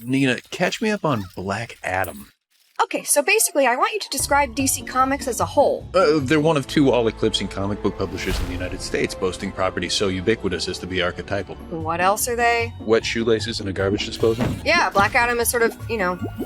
Nina, catch me up on Black Adam. Okay, so basically I want you to describe DC Comics as a whole. They're one of two all-eclipsing comic book publishers in the United States, boasting properties so ubiquitous as to be archetypal. What else are they? Wet shoelaces and a garbage disposal? Yeah, Black Adam is sort of,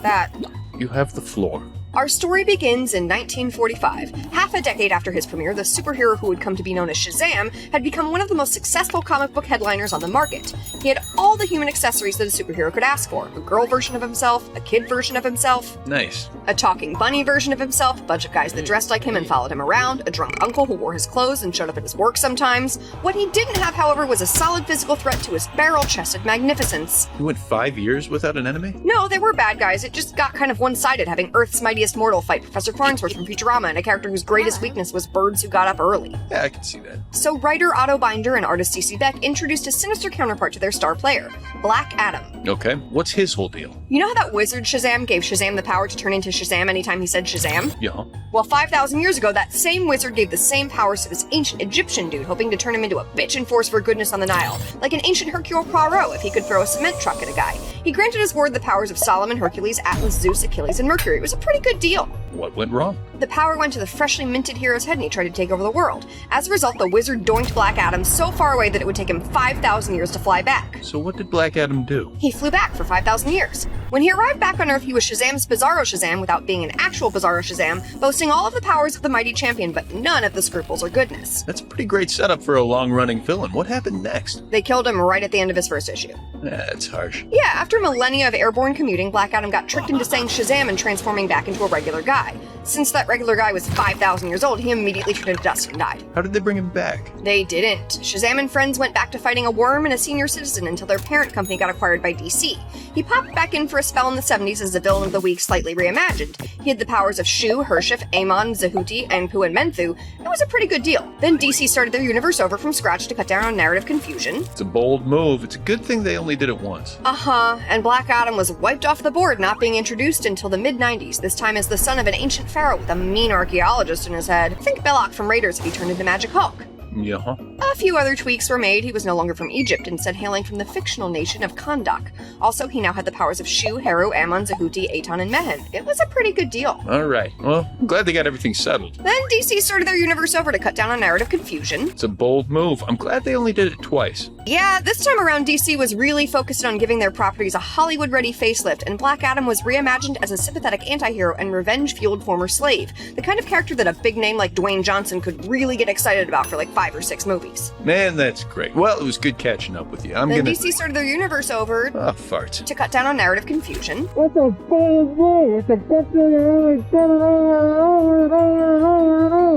that. You have the floor. Our story begins in 1945. Half a decade after his premiere, the superhero who would come to be known as Shazam had become one of the most successful comic book headliners on the market. He had all the human accessories that a superhero could ask for. A girl version of himself, a kid version of himself. Nice. A talking bunny version of himself, a bunch of guys that dressed like him and followed him around, a drunk uncle who wore his clothes and showed up at his work sometimes. What he didn't have, however, was a solid physical threat to his barrel-chested magnificence. You went 5 years without an enemy? No, they were bad guys. It just got kind of one-sided, having Earth's mightiest mortal fight Professor Farnsworth from Futurama and a character whose greatest weakness was birds who got up early. Yeah, I can see that. So writer Otto Binder and artist C.C. Beck introduced a sinister counterpart to their star player, Black Adam. Okay, what's his whole deal? You know how that wizard Shazam gave Shazam the power to turn into Shazam anytime he said Shazam? Yeah. Well, 5,000 years ago, that same wizard gave the same powers to this ancient Egyptian dude, hoping to turn him into a bitch and force for goodness on the Nile, like an ancient Hercule Poirot if he could throw a cement truck at a guy. He granted his ward the powers of Solomon, Hercules, Atlas, Zeus, Achilles, and Mercury. It was a pretty good deal. What went wrong? The power went to the freshly minted hero's head and he tried to take over the world. As a result, the wizard doinked Black Adam so far away that it would take him 5,000 years to fly back. So what did Black Adam do? He flew back for 5,000 years. When he arrived back on Earth, he was Shazam's Bizarro Shazam without being an actual Bizarro Shazam, boasting all of the powers of the mighty champion, but none of the scruples or goodness. That's a pretty great setup for a long-running villain. What happened next? They killed him right at the end of his first issue. That's harsh. Yeah, after millennia of airborne commuting, Black Adam got tricked into saying Shazam and transforming back into a regular guy. Since that regular guy was 5,000 years old, he immediately turned into dust and died. How did they bring him back? They didn't. Shazam and friends went back to fighting a worm and a senior citizen until their parent company got acquired by DC. He popped back in for a spell in the 70s as the villain of the week, slightly reimagined. He had the powers of Shu, Hershif, Amon, Zehuti, and Pu and Menthu. It was a pretty good deal. Then DC started their universe over from scratch to cut down on narrative confusion. It's a bold move. It's a good thing they only did it once. And Black Adam was wiped off the board, not being introduced until the mid-90s, this time as the son of an ancient pharaoh with a mean archaeologist in his head. Think Belloc from Raiders if he turned into Magic Hulk. Yeah. A few other tweaks were made. He was no longer from Egypt, instead hailing from the fictional nation of Kandak. Also, he now had the powers of Shu, Heru, Ammon, Zehuti, Aton, and Mehen. It was a pretty good deal. Alright, well, I'm glad they got everything settled. Then DC started their universe over to cut down on narrative confusion. It's a bold move. I'm glad they only did it twice. Yeah, this time around DC was really focused on giving their properties a Hollywood-ready facelift, and Black Adam was reimagined as a sympathetic anti-hero and revenge-fueled former slave. The kind of character that a big name like Dwayne Johnson could really get excited about for like 5 or 6 movies. Man, that's great. Well, it was good catching up with you. DC started their universe over fart. to cut down on narrative confusion. What a bold move!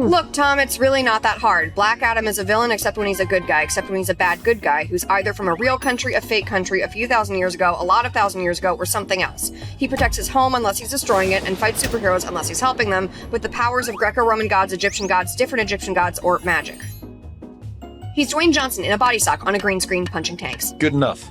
Look, Tom, it's really not that hard. Black Adam is a villain except when he's a good guy, except when he's a bad good guy, who's either from a real country, a fake country, a few thousand years ago, a lot of thousand years ago, or something else. He protects his home unless he's destroying it, and fights superheroes unless he's helping them, with the powers of Greco-Roman gods, Egyptian gods, different Egyptian gods, or magic. He's Dwayne Johnson in a body sock on a green screen punching tanks. Good enough.